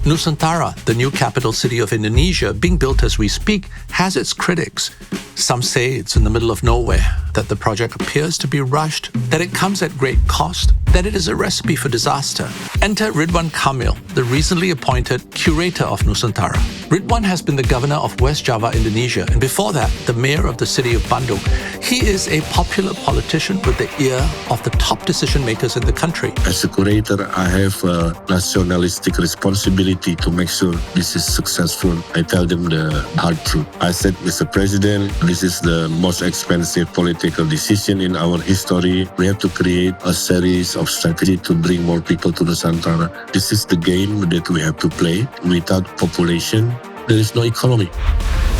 Nusantara, the new capital city of Indonesia, being built as we speak, has its critics. Some say it's in the middle of nowhere, that the project appears to be rushed, that it comes at great cost, that it is a recipe for disaster. Enter Ridwan Kamil, the recently appointed Curator of Nusantara. Ridwan has been the Governor of West Java, Indonesia, and before that, the Mayor of the city of Bandung. He is a popular politician with the ear of the top decision makers in the country. As a curator, I have a nationalistic responsibility to make sure this is successful. I tell them the hard truth. I said, Mr. President, this is the most expensive political decision in our history. We have to create a series of strategy to bring more people to Nusantara. This is the game that we have to play. Without population, there is no economy.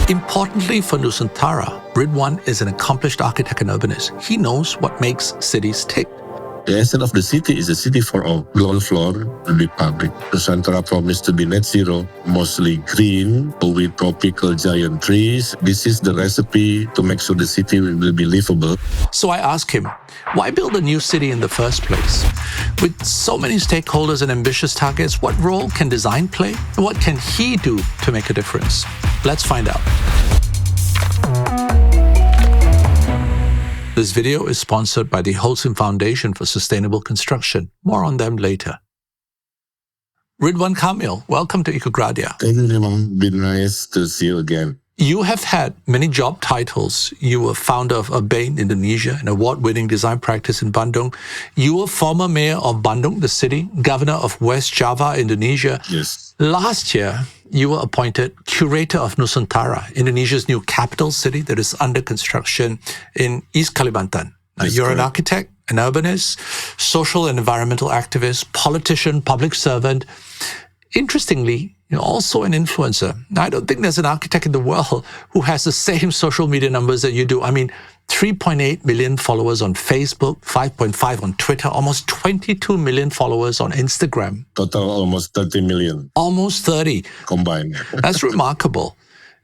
Importantly for Nusantara, Ridwan is an accomplished architect and urbanist. He knows what makes cities tick. The essence of the city is a city for all. Ground floor will be public. Nusantara promised to be net zero, mostly green, with tropical giant trees. This is the recipe to make sure the city will be livable. So I ask him, why build a new city in the first place? With so many stakeholders and ambitious targets, what role can design play? And what can he do to make a difference? Let's find out. This video is sponsored by the Holcim Foundation for Sustainable Construction. More on them later. Ridwan Kamil, welcome to Ecogradia. Thank you, Limang. Been nice to see you again. You have had many job titles. You were founder of Urbane Indonesia, an award-winning design practice in Bandung. You were former mayor of Bandung, the city, governor of West Java, Indonesia. Yes. Last year, you were appointed Curator of Nusantara, Indonesia's new capital city that is under construction in East Kalimantan. You're correct. An architect, an urbanist, social and environmental activist, politician, public servant. Interestingly, you're also an influencer. Now, I don't think there's an architect in the world who has the same social media numbers that you do. I mean, 3.8 million followers on Facebook, 5.5 on Twitter, almost 22 million followers on Instagram. Total almost 30 million. Almost 30. Combined. That's remarkable.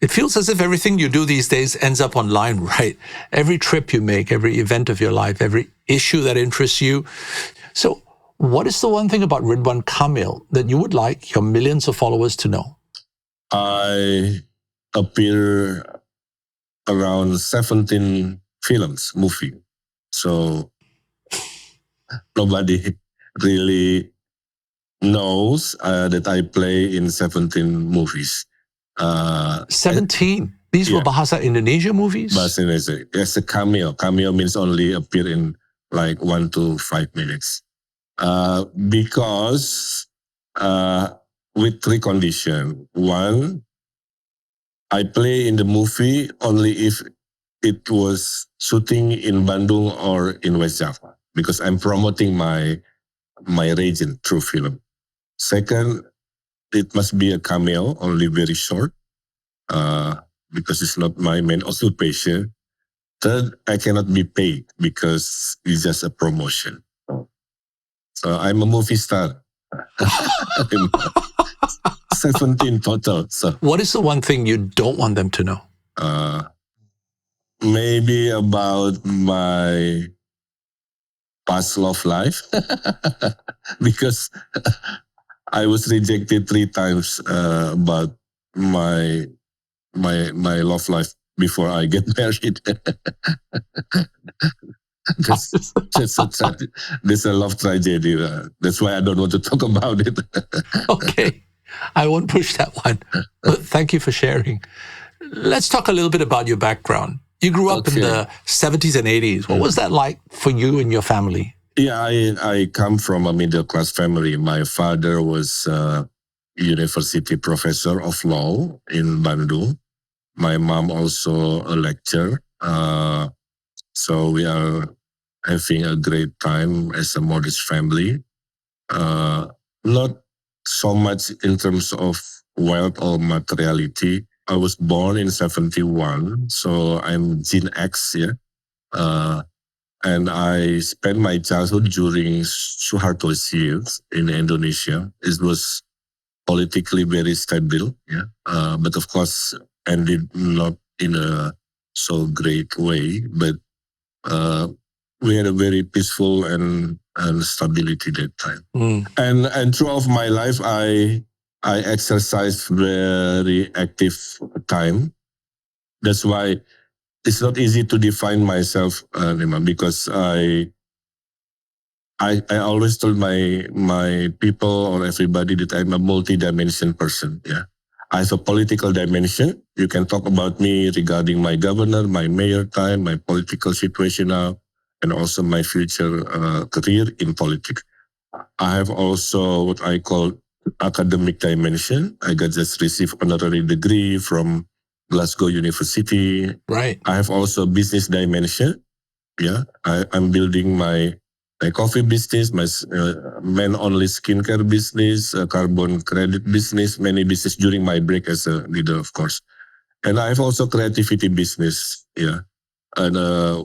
It feels as if everything you do these days ends up online, right? Every trip you make, every event of your life, every issue that interests you. So what is the one thing about Ridwan Kamil that you would like your millions of followers to know? I appear around 17 movie. So nobody really knows that I play in 17 movies. 17? These were Bahasa Indonesia movies? Bahasa Indonesia. Yes, a cameo. Cameo means only appear in like 1 to 5 minutes. Because with 3 conditions. One, I play in the movie only if it was shooting in Bandung or in West Java, because I'm promoting my region through film. Second, it must be a cameo, only very short, because it's not my main occupation. Third, I cannot be paid because it's just a promotion. So I'm a movie star. 17 total. So what is the one thing you don't want them to know? Maybe about my past love life, because I was rejected 3 times about my love life before I get married. There's a love tragedy. That's why I don't want to talk about it. Okay, I won't push that one. But thank you for sharing. Let's talk a little bit about your background. You grew up in the 70s and 80s. What was that like for you and your family? Yeah, I come from a middle-class family. My father was a university professor of law in Bandung. My mom also a lecturer. So we are having a great time as a modest family. Not so much in terms of wealth or materiality. I was born in 71, so I'm Gen X, and I spent my childhood during Suharto's years in Indonesia. It was politically very stable, but of course ended not in a so great way. But we had a very peaceful and stability that time. And throughout my life, I I exercise very active time. That's why it's not easy to define myself, because I always told my people or everybody that I'm a multi-dimension person. Yeah, I have a political dimension. You can talk about me regarding my governor, my mayor time, my political situation now, and also my future career in politics. I have also what I call academic dimension. I got just received honorary degree from Glasgow University. Right. I have also business dimension. Yeah, I'm building my coffee business, my men-only skincare business, carbon credit business, many business during my break as a leader, of course. And I have also creativity business, yeah, and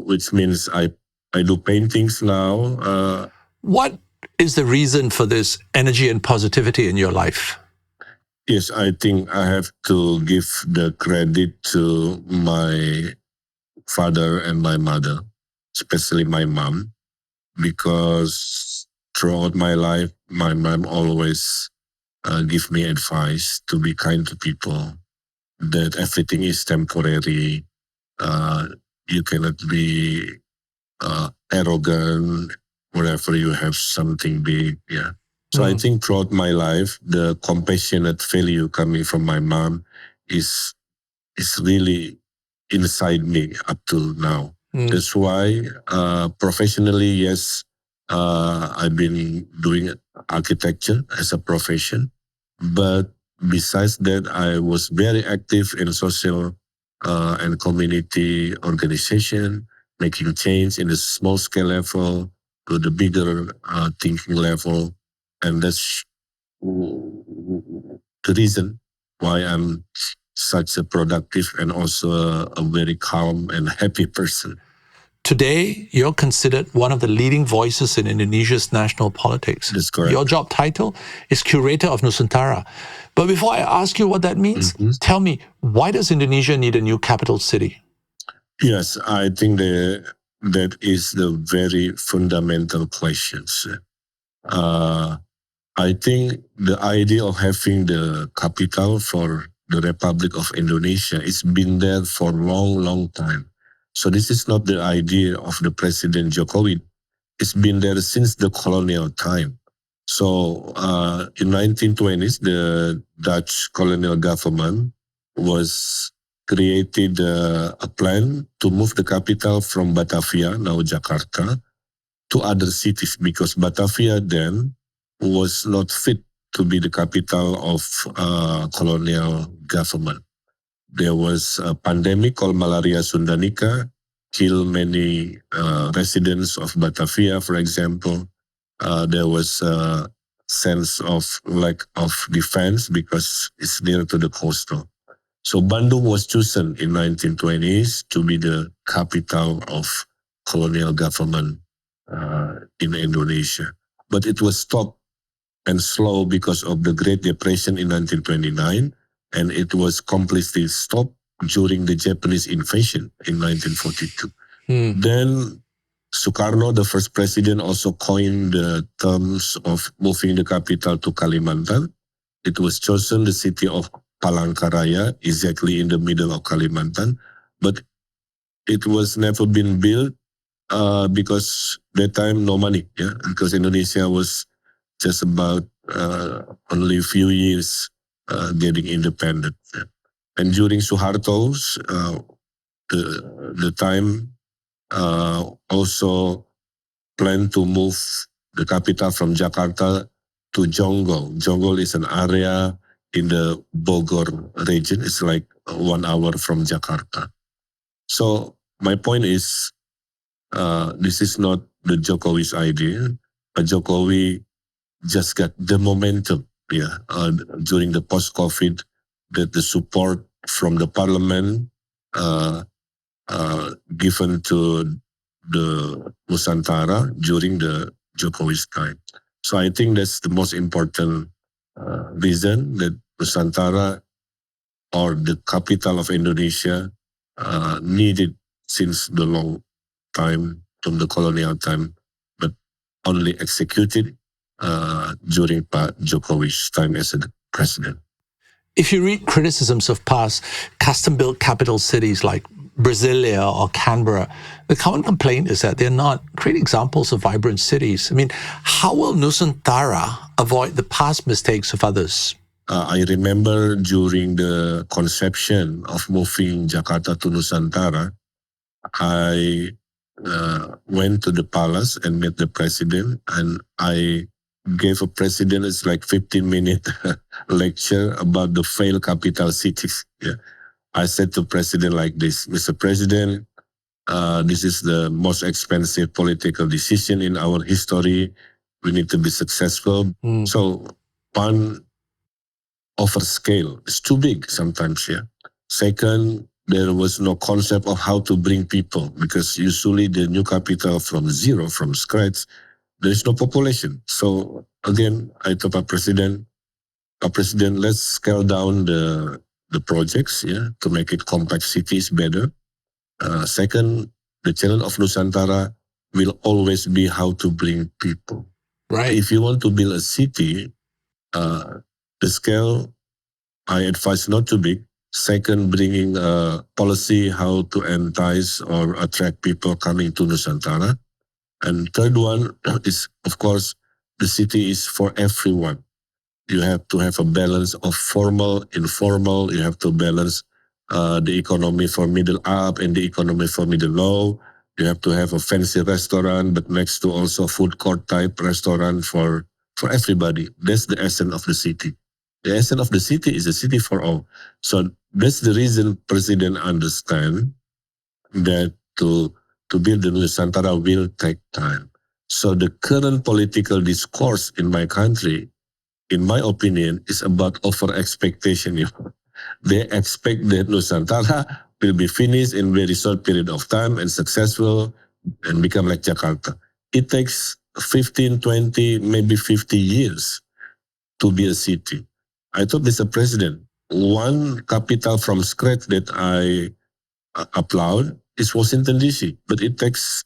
which means I do paintings now. What is the reason for this energy and positivity in your life? Yes, I think I have to give the credit to my father and my mother, especially my mom, because throughout my life, my mom always give me advice to be kind to people, that everything is temporary. You cannot be arrogant whenever you have something big. Yeah. So I think throughout my life, the compassionate value coming from my mom is really inside me up till now. That's why professionally, yes, I've been doing architecture as a profession. But besides that, I was very active in social and community organization, making change in the small scale level to the bigger thinking level. And that's the reason why I'm such a productive and also a very calm and happy person. Today, you're considered one of the leading voices in Indonesia's national politics. That's correct. Your job title is Curator of Nusantara. But before I ask you what that means, tell me, why does Indonesia need a new capital city? Yes, I think that is the very fundamental questions. I think the idea of having the capital for the Republic of Indonesia has been there for a long, long time. So this is not the idea of the President Jokowi. It's been there since the colonial time. So in 1920s, the Dutch colonial government was created a plan to move the capital from Batavia, now Jakarta, to other cities, because Batavia then was not fit to be the capital of colonial government. There was a pandemic called malaria sundanica, killed many residents of Batavia, for example. There was a sense of lack of defense because it's near to the coastal. So Bandung was chosen in 1920s to be the capital of colonial government in Indonesia. But it was stopped and slow because of the Great Depression in 1929, and it was completely stopped during the Japanese invasion in 1942. Then Sukarno, the first president, also coined the terms of moving the capital to Kalimantan. It was chosen the city of Palangkaraya, exactly in the middle of Kalimantan, but it was never been built because that time no money, yeah, because Indonesia was just about only a few years getting independent. Yeah. And during Suharto's the time also planned to move the capital from Jakarta to Jonggol. Jonggol is an area in the Bogor region. It's like 1 hour from Jakarta. So my point is, this is not the Jokowi's idea. Jokowi just got the momentum, during the post-COVID, that the support from the parliament given to the Nusantara during the Jokowi's time. So I think that's the most important reason that Nusantara, or the capital of Indonesia, needed since the long time from the colonial time, but only executed during Pak Jokowi's time as a president. If you read criticisms of past custom-built capital cities like Brasilia or Canberra, the common complaint is that they're not great examples of vibrant cities. I mean, how will Nusantara avoid the past mistakes of others? I remember during the conception of moving Jakarta to Nusantara, I went to the palace and met the president, and I gave a president it's like 15-minute lecture about the failed capital cities. Yeah. I said to president like this, Mr. President, this is the most expensive political decision in our history. We need to be successful. So one, overscale. It's too big sometimes, yeah. Second, there was no concept of how to bring people because usually the new capital from zero, from scratch, there is no population. So again, I told our president, let's scale down the projects, yeah, to make it compact cities better. Second, the challenge of Nusantara will always be how to bring people. Right. If you want to build a city, the scale, I advise not too big. Second, bringing a policy how to entice or attract people coming to Nusantara. And third one is, of course, the city is for everyone. You have to have a balance of formal, informal. You have to balance the economy for middle up and the economy for middle low. You have to have a fancy restaurant, but next to also food court type restaurant for everybody. That's the essence of the city. The essence of the city is a city for all. So that's the reason President understand that to build the Nusantara will take time. So the current political discourse in my country, in my opinion, is about over expectation. You know? They expect that Nusantara will be finished in very short period of time and successful and become like Jakarta. It takes 15, 20, maybe 50 years to be a city. I told Mr. President, one capital from scratch that I applaud is Washington DC, but it takes,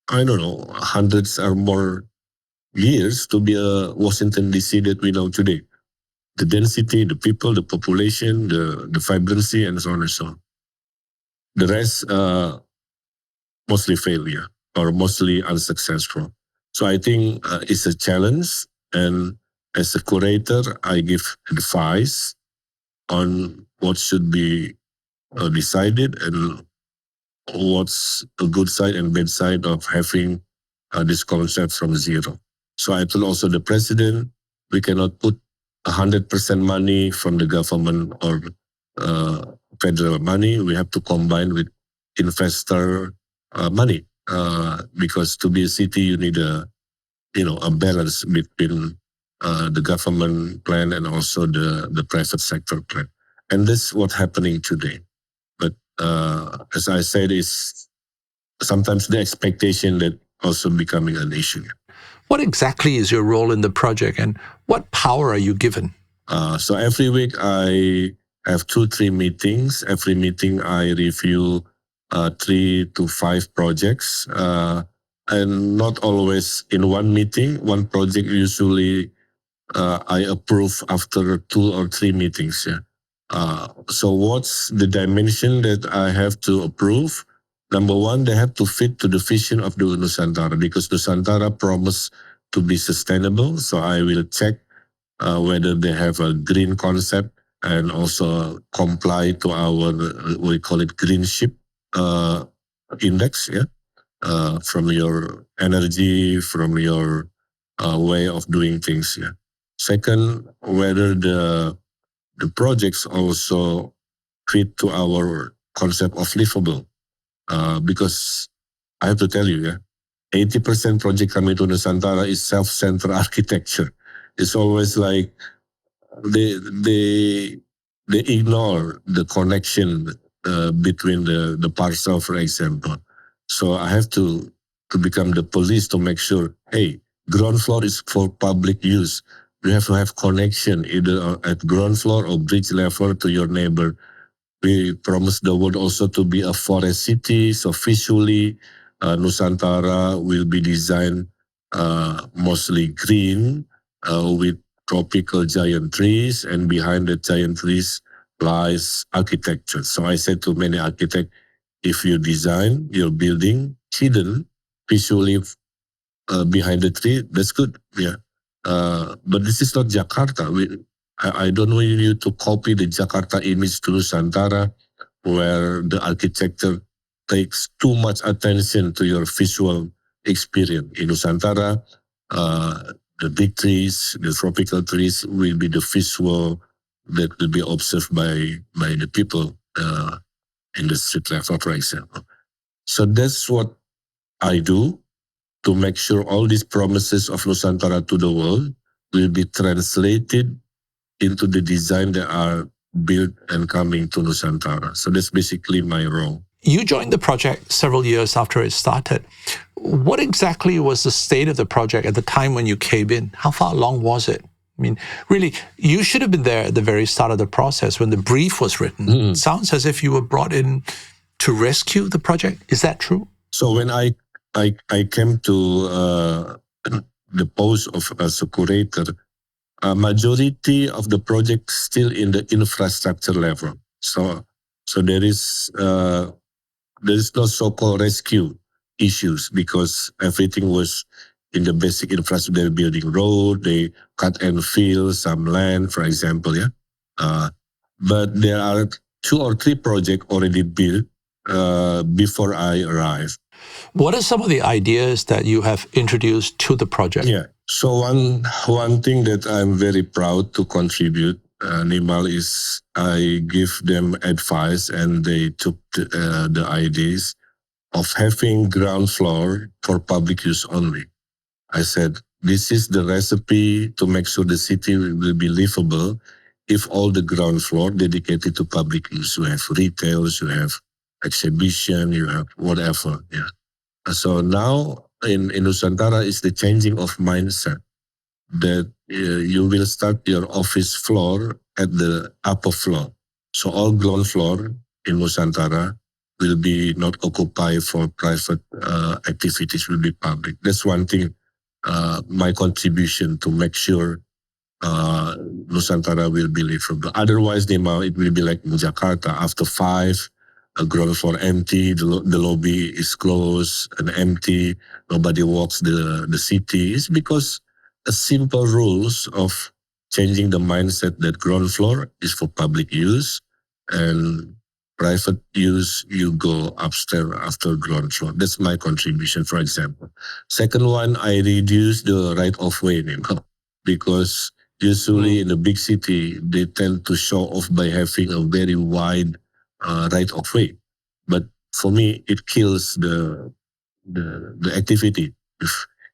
I don't know, hundreds or more years to be a Washington DC that we know today. The density, the people, the population, the vibrancy, and so on and so on. The rest, mostly failure or mostly unsuccessful. So I think it's a challenge, and as a curator, I give advice on what should be decided and what's a good side and bad side of having this concept from zero. So I told also the president, we cannot put 100% money from the government or federal money. We have to combine with investor money because to be a city, you need a balance between the government plan and also the private sector plan. And this is what's happening today. But as I said, is sometimes the expectation that also becoming an issue. What exactly is your role in the project and what power are you given? So every week I have 2-3 meetings. Every meeting I review 3 to 5 projects. And not always in one meeting. One project usually I approve after 2 or 3 meetings. Yeah. So what's the dimension that I have to approve? Number one, they have to fit to the vision of the Nusantara because Nusantara promised to be sustainable. So I will check whether they have a green concept and also comply to our, we call it greenship index, yeah, from your energy, from your way of doing things. Yeah. Second, whether the projects also fit to our concept of livable. Because I have to tell you, yeah, 80% project coming to Nusantara is self-centered architecture. It's always like they ignore the connection between the parcel, for example. So I have to become the police to make sure, hey, ground floor is for public use. You have to have connection either at ground floor or bridge level to your neighbor. We promise the world also to be a forest city. So visually, Nusantara will be designed mostly green with tropical giant trees, and behind the giant trees lies architecture. So I said to many architects, if you design your building hidden visually behind the tree, that's good. Yeah. But this is not Jakarta. I don't want you to copy the Jakarta image to Nusantara, where the architecture takes too much attention to your visual experience. In Nusantara, the big trees, the tropical trees will be the visual that will be observed by the people in the street level, for example. So that's what I do to make sure all these promises of Nusantara to the world will be translated into the design that are built and coming to Nusantara. So that's basically my role. You joined the project several years after it started. What exactly was the state of the project at the time when you came in? How far along was it? I mean, really, you should have been there at the very start of the process when the brief was written. It sounds as if you were brought in to rescue the project. Is that true? So when I came to the post of as a curator, a majority of the project still in the infrastructure level. So there is no so-called rescue issues because everything was in the basic infrastructure. They're building road, they cut and fill some land, for example. Yeah, but there are 2 or 3 projects already built before I arrived. What are some of the ideas that you have introduced to the project? Yeah. So one thing that I'm very proud to contribute, Nimal, is I give them advice and they took the ideas of having ground floor for public use only. I said, this is the recipe to make sure the city will be livable if all the ground floor dedicated to public use. You have retails, you have exhibition, you have whatever. Yeah. So now in Nusantara is the changing of mindset that you will start your office floor at the upper floor. So all ground floor in Nusantara will be not occupied for private activities, will be public. That's one thing, my contribution to make sure Nusantara will be livable. Otherwise, it will be like in Jakarta. After 5, a ground floor empty, the lobby is closed and empty. Nobody walks the city. It's because a simple rules of changing the mindset that ground floor is for public use and private use, you go upstairs after ground floor. That's my contribution, for example. Second one, I reduce the right of way, because usually in a big city, they tend to show off by having a very wide right of way. But for me, it kills the activity.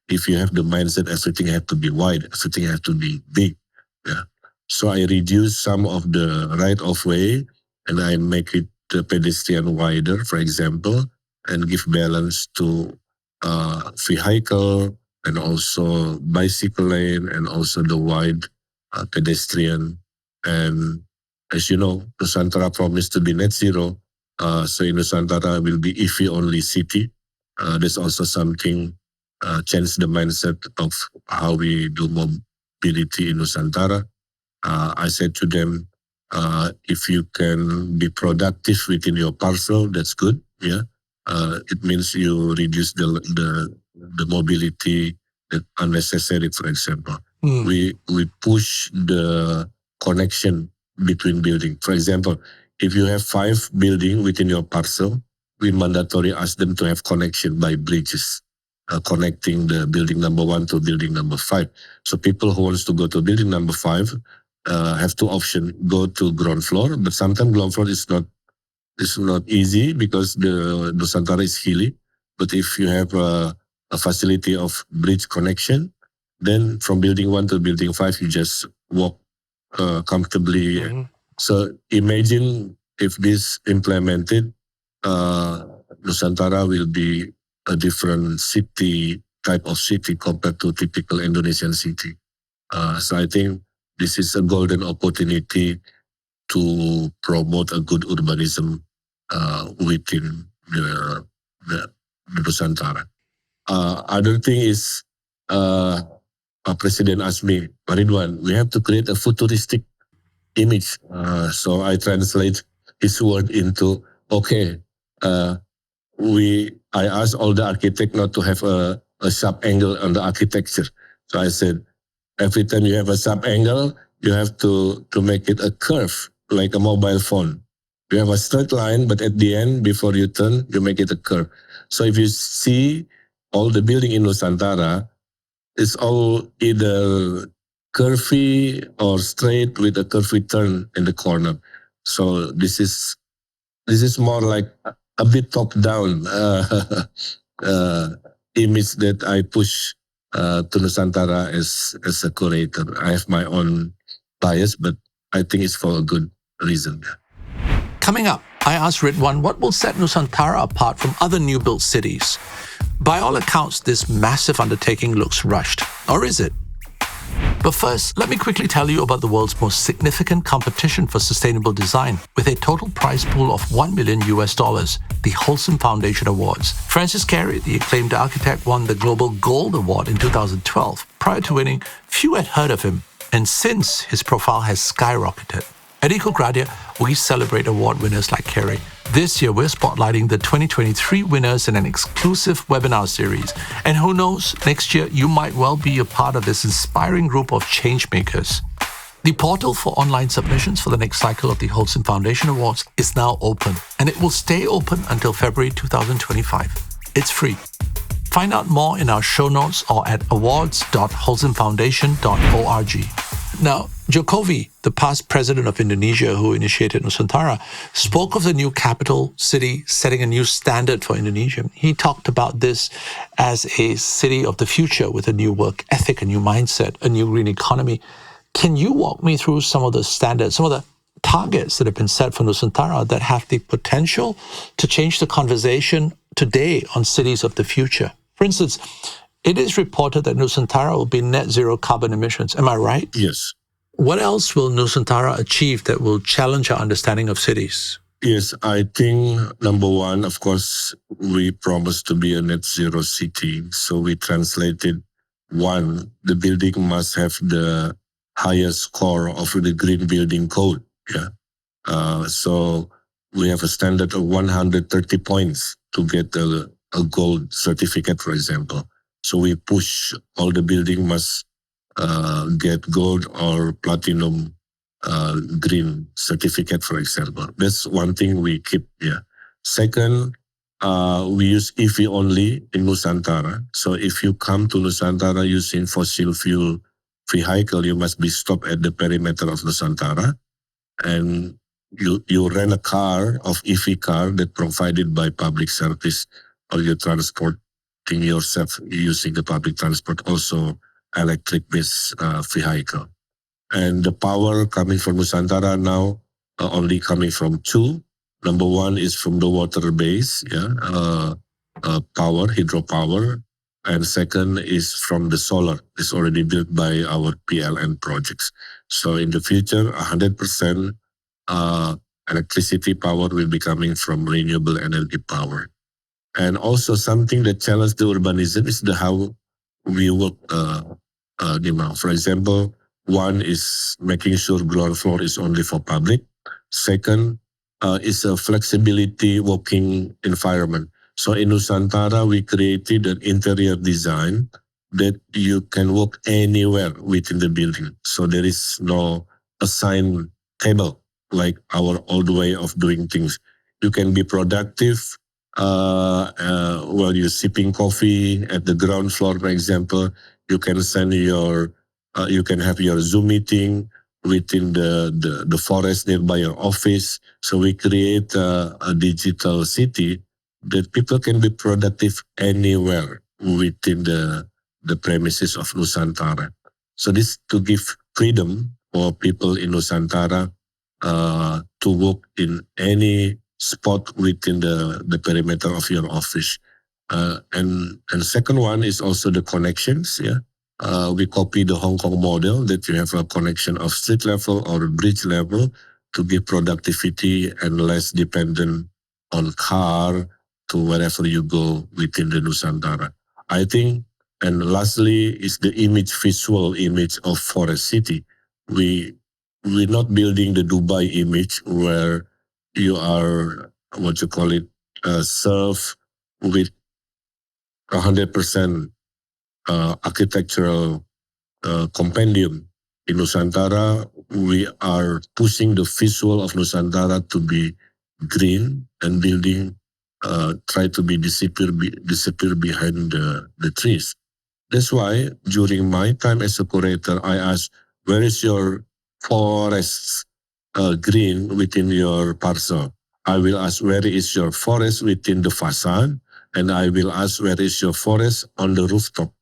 If you have the mindset everything has to be wide, everything has to be big. Yeah. So I reduce some of the right of way and I make it pedestrian wider, for example, and give balance to vehicle and also bicycle lane and also the wide pedestrian. And as you know, Nusantara promised to be net zero. So in Nusantara will be EV only city. There's also something change the mindset of how we do mobility in Nusantara. I said to them, if you can be productive within your parcel, that's good. Yeah, it means you reduce the mobility that unnecessary. For example, we push the connection between building. For example, if you have 5 building within your parcel, we mandatory ask them to have connection by bridges. Connecting the building number 1 to building number 5. So people who wants to go to building number 5 have 2 options: go to ground floor, but sometimes ground floor is not easy because the Nusantara is hilly. But if you have a facility of bridge connection, then from building 1 to building 5, you just walk comfortably. So imagine if this implemented, Nusantara will be a different type of city compared to typical Indonesian city. So I think this is a golden opportunity to promote a good urbanism within the Nusantara. Other thing is president asked me, Ridwan, we have to create a futuristic image. So I translate his word into, okay, I asked all the architect not to have a sharp angle on the architecture. So I said, every time you have a sharp angle, you have to make it a curve, like a mobile phone. You have a straight line, but at the end, before you turn, you make it a curve. So if you see all the building in Nusantara, it's all either curvy or straight with a curvy turn in the corner. So this is more like a bit top down image that I push to Nusantara as a curator. I have my own bias, but I think it's for a good reason. Coming up, I asked Ridwan what will set Nusantara apart from other new-built cities. By all accounts, this massive undertaking looks rushed. Or is it? But first, let me quickly tell you about the world's most significant competition for sustainable design, with a total prize pool of $1 million, the Wholesome Foundation Awards. Francis Gehry, the acclaimed architect, won the Global Gold Award in 2012. Prior to winning, few had heard of him, and since, his profile has skyrocketed. At Ecogradia, we celebrate award winners like Gehry. This year, we're spotlighting the 2023 winners in an exclusive webinar series. And who knows, next year, you might well be a part of this inspiring group of changemakers. The portal for online submissions for the next cycle of the Wholesome Foundation Awards is now open, and it will stay open until February 2025. It's free. Find out more in our show notes or at awards.wholesomefoundation.org. Now, Jokowi, the past president of Indonesia who initiated Nusantara, spoke of the new capital city setting a new standard for Indonesia. He talked about this as a city of the future with a new work ethic, a new mindset, a new green economy. Can you walk me through some of the standards, some of the targets that have been set for Nusantara that have the potential to change the conversation today on cities of the future? For instance, it is reported that Nusantara will be net zero carbon emissions. Am I right? Yes. What else will Nusantara achieve that will challenge our understanding of cities? Yes, I think number one, of course, we promised to be a net zero city. So we translated one, the building must have the highest score of the Green Building Code. Yeah. So we have a standard of 130 points to get a gold certificate, for example. So we push all the building must get gold or platinum green certificate, for example. That's one thing we keep. Yeah. Second, we use EV only in Nusantara. So if you come to Nusantara using fossil fuel vehicle, you must be stopped at the perimeter of Nusantara, and you rent a car of EV car that provided by public service, or you transporting yourself using the public transport, also electric-based vehicle. And the power coming from Nusantara now only coming from two. Number one is from the water base, power, hydropower. And second is from the solar. It's already built by our PLN projects. So in the future, 100% electricity power will be coming from renewable energy power. And also something that challenges the urbanism is how we work demand. For example, one is making sure ground floor is only for public. Second is a flexibility working environment. So in Nusantara, we created an interior design that you can work anywhere within the building. So there is no assigned table like our old way of doing things. You can be productive while you're sipping coffee at the ground floor, for example. You can send you can have your Zoom meeting within the forest nearby your office. So we create a digital city that people can be productive anywhere within the premises of Nusantara. So this to give freedom for people in Nusantara to work in any spot within the perimeter of your office. And second one is also the connections. Yeah, we copy the Hong Kong model that you have a connection of street level or bridge level to give productivity and less dependent on car to wherever you go within the Nusantara. I think And lastly is the visual image of forest city. We're not building the Dubai image where you are, served with 100% architectural compendium. In Nusantara, we are pushing the visual of Nusantara to be green, and building try to be disappear behind the trees. That's why during my time as a curator, I asked, where is your forest green within your parcel? I will ask, where is your forest within the facade? And I will ask, where is your forest on the rooftop?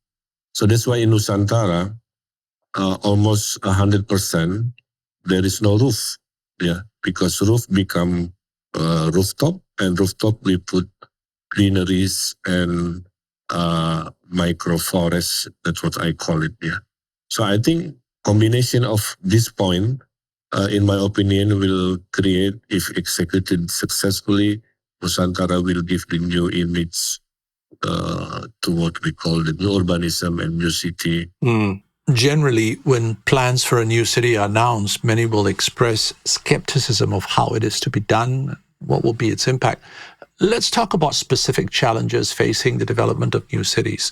So that's why in Nusantara, almost 100%, there is no roof. Yeah, because roof become rooftop, and rooftop we put greeneries and micro forests. That's what I call it. Yeah. So I think combination of this point, in my opinion, will create, if executed successfully, Nusantara will give the new image to what we call the new urbanism and new city. Generally, when plans for a new city are announced, many will express skepticism of how it is to be done, what will be its impact. Let's talk about specific challenges facing the development of new cities.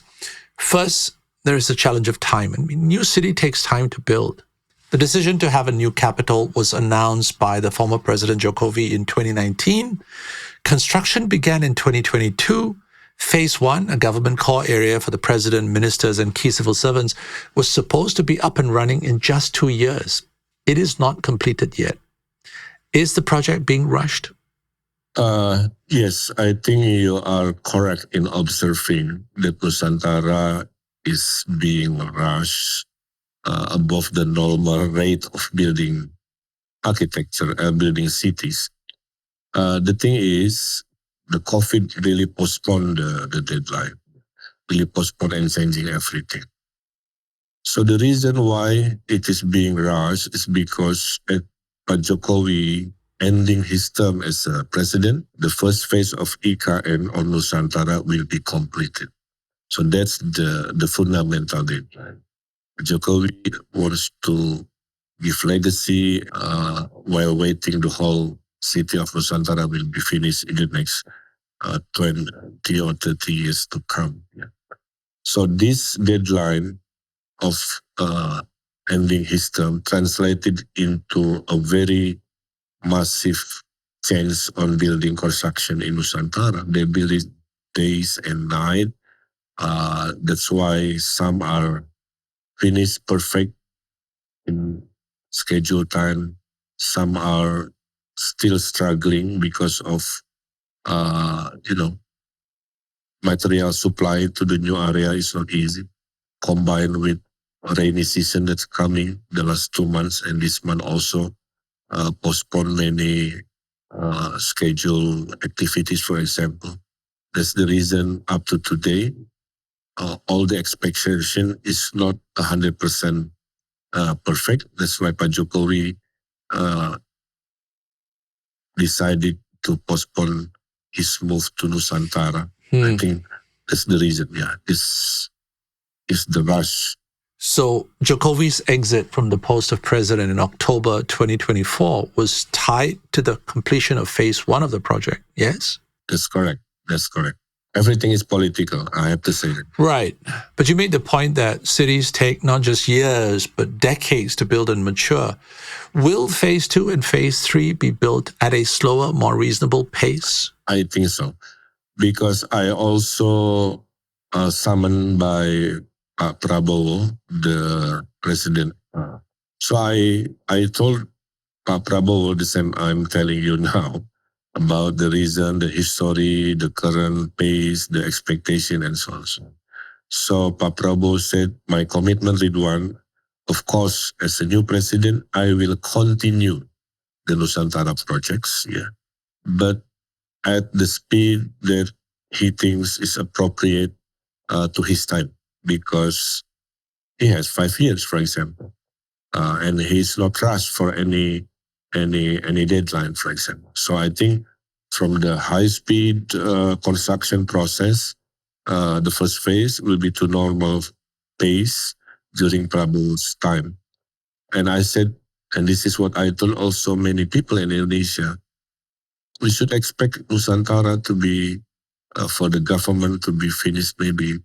First, there is the challenge of time. I mean, new city takes time to build. The decision to have a new capital was announced by the former President Jokowi in 2019. Construction began in 2022. Phase 1, a government core area for the president, ministers, and key civil servants, was supposed to be up and running in just 2 years. It is not completed yet. Is the project being rushed? Yes, I think you are correct in observing that Nusantara is being rushed above the normal rate of building architecture, building cities. The thing is, the COVID really postponed the deadline, really postponed and changing everything. So the reason why it is being rushed is because Pak Jokowi ending his term as a president, the first phase of IKN on Nusantara will be completed. So that's the fundamental deadline. Jokowi wants to give legacy while waiting the whole city of Nusantara will be finished in the next 20 or 30 years to come. Yeah. So this deadline of ending his term translated into a very massive change on building construction in Nusantara. They build it days and night. That's why some are finished perfect in scheduled time. Some are still struggling because of, material supply to the new area is not easy. Combined with rainy season that's coming the last 2 months, and this month also postpone many scheduled activities, for example. That's the reason up to today, all the expectation is not 100% perfect. That's why Pak Jokowi decided to postpone his move to Nusantara. I think that's the reason. Yeah, this is the rush. So Jokowi's exit from the post of president in October 2024 was tied to the completion of phase 1 of the project, yes? That's correct. That's correct. Everything is political, I have to say that. Right. But you made the point that cities take not just years, but decades to build and mature. Will phase 2 and phase 3 be built at a slower, more reasonable pace? I think so. Because I also summoned by Prabowo, the president. So I told Pak Prabowo the same I'm telling you now about the reason, the history, the current pace, the expectation, and so on. So Pak Prabowo said, my commitment, Ridwan, of course, as a new president, I will continue the Nusantara projects, yeah, but at the speed that he thinks is appropriate to his time, because he has 5 years, for example, and he's not rushed for any deadline, for example. So I think from the high speed construction process, The first phase will be to normal pace during Prabowo's time. And I said, and this is what I told also many people in Indonesia, we should expect Nusantara to be, for the government to be finished maybe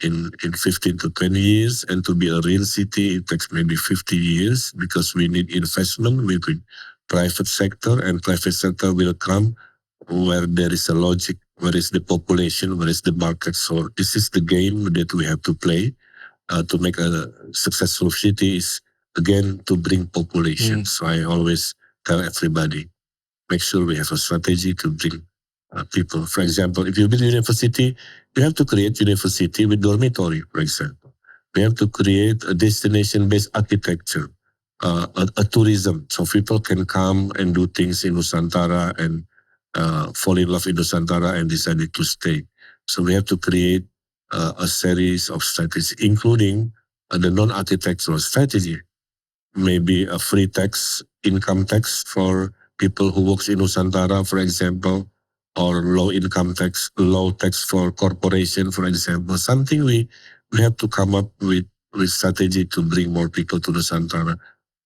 in 15 to 20 years, and to be a real city, it takes maybe 50 years because we need investment with the private sector, and private sector will come where there is a logic, where is the population, where is the market. So this is the game that we have to play to make a successful city is, again, to bring population. So I always tell everybody, make sure we have a strategy to bring people. For example, if you build university, you have to create university with dormitory, for example. We have to create a destination-based architecture, a tourism, so people can come and do things in Nusantara and fall in love in Nusantara and decided to stay. So we have to create a series of strategies, including the non-architectural strategy, maybe a free tax, income tax for people who works in Nusantara, for example, or low income tax, low tax for corporation, for example. Something we have to come up with strategy to bring more people to Nusantara.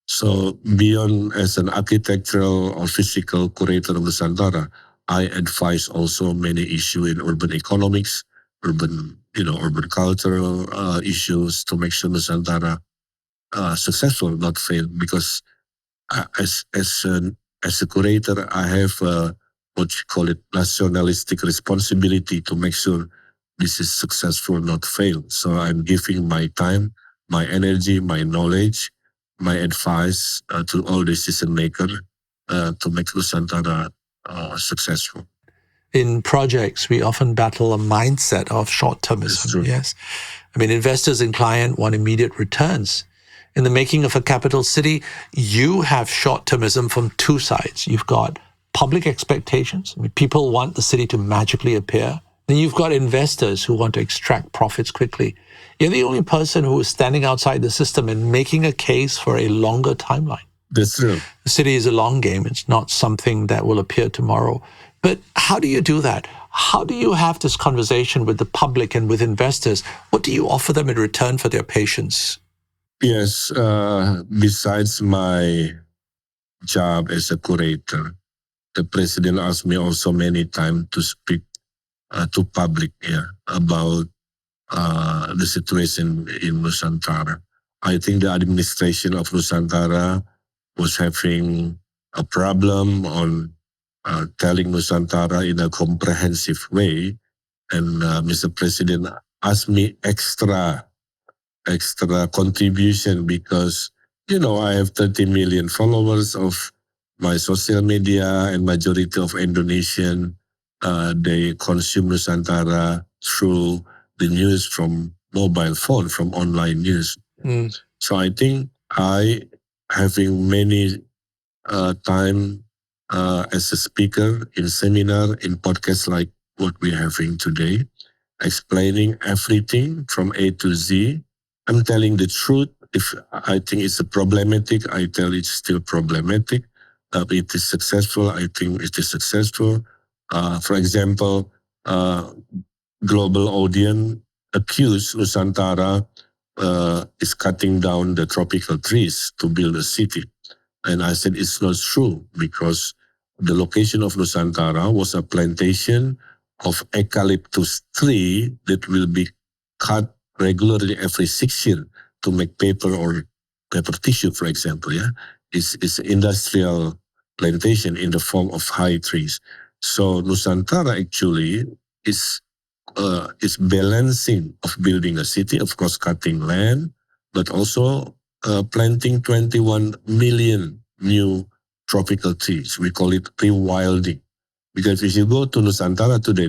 So beyond as an architectural or physical curator of Nusantara, I advise also many issues in urban economics, urban cultural issues to make sure Nusantara successful, not fail. Because as a curator, I have what you call it nationalistic responsibility to make sure this is successful, not fail. So I'm giving my time, my energy, my knowledge, my advice to all decision makers to make Nusantara successful. In projects, we often battle a mindset of short-termism. Yes, I mean, investors and clients want immediate returns. In the making of a capital city, you have short-termism from two sides. You've got public expectations. I mean, people want the city to magically appear. Then you've got investors who want to extract profits quickly. You're the only person who is standing outside the system and making a case for a longer timeline. That's true. The city is a long game. It's not something that will appear tomorrow. But how do you do that? How do you have this conversation with the public and with investors? What do you offer them in return for their patience? Yes, besides my job as a curator, the president asked me also many times to speak to public about the situation in Nusantara. I think the administration of Nusantara was having a problem on telling Nusantara in a comprehensive way, and Mr. President asked me extra contribution because, I have 30 million followers of my social media, and majority of Indonesian, they consume Nusantara through the news from mobile phone, from online news. So I think I having many time as a speaker in seminar, in podcasts like what we're having today, explaining everything from A to Z. I'm telling the truth. If I think it's a problematic, I tell it's still problematic. It is successful, I think it is successful. For example, global audience accused Nusantara is cutting down the tropical trees to build a city. And I said it's not true, because the location of Nusantara was a plantation of eucalyptus tree that will be cut regularly every 6 years to make paper or paper tissue, for example. It's industrial plantation in the form of high trees. So Nusantara actually is balancing of building a city, of course cutting land, but also planting 21 million new tropical trees. We call it rewilding. Because if you go to Nusantara today,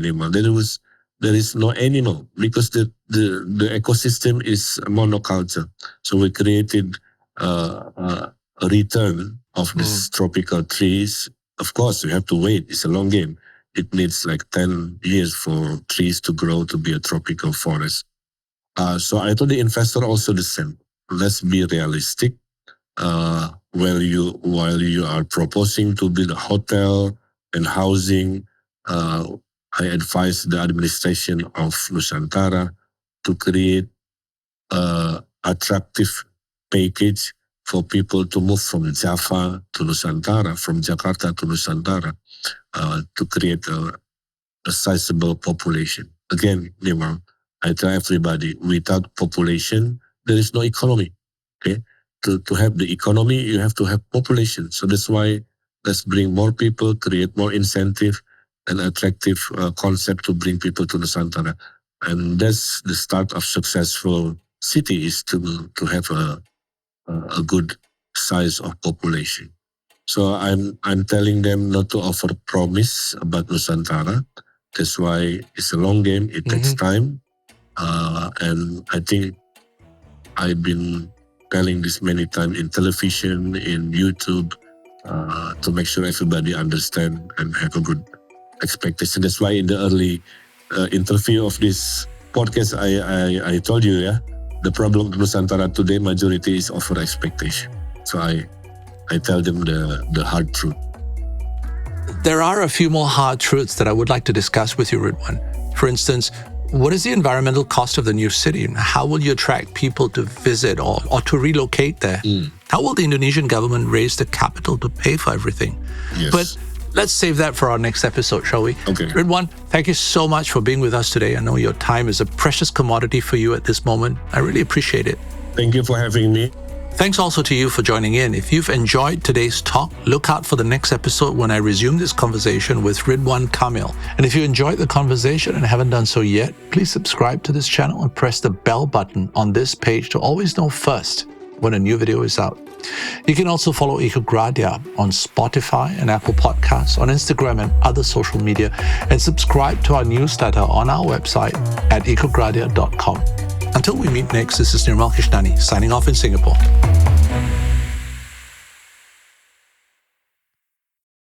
there is no animal, because the ecosystem is monoculture. So we created a return of these tropical trees. Of course, we have to wait. It's a long game. It needs like 10 years for trees to grow to be a tropical forest. So I told the investor also the same. Let's be realistic. While you are proposing to build a hotel and housing, I advise the administration of Nusantara to create an attractive package for people to move from Java to Nusantara, from Jakarta to Nusantara, to create a sizable population. Again, I tell everybody, without population, there is no economy. Okay, to have the economy, you have to have population. So that's why let's bring more people, create more incentive and attractive concept to bring people to Nusantara. And that's the start of successful city, is to have a good size of population. So I'm telling them not to offer promise about Nusantara. That's why it's a long game. It takes time. And I think I've been telling this many times in television, in YouTube, to make sure everybody understand and have a good expectation. That's why in the early interview of this podcast, I told you, the problem of Nusantara today, majority is over expectation. So I tell them the hard truth. There are a few more hard truths that I would like to discuss with you, Ridwan. For instance, what is the environmental cost of the new city? How will you attract people to visit or to relocate there? How will the Indonesian government raise the capital to pay for everything? Yes. But let's save that for our next episode, shall we? Okay. Ridwan, thank you so much for being with us today. I know your time is a precious commodity for you at this moment. I really appreciate it. Thank you for having me. Thanks also to you for joining in. If you've enjoyed today's talk, look out for the next episode when I resume this conversation with Ridwan Kamil. And if you enjoyed the conversation and haven't done so yet, please subscribe to this channel and press the bell button on this page to always know first when a new video is out. You can also follow Ecogradia on Spotify and Apple Podcasts, on Instagram and other social media, and subscribe to our newsletter on our website at ecogradia.com. Until we meet next, this is Nirmal Krishnani signing off in Singapore.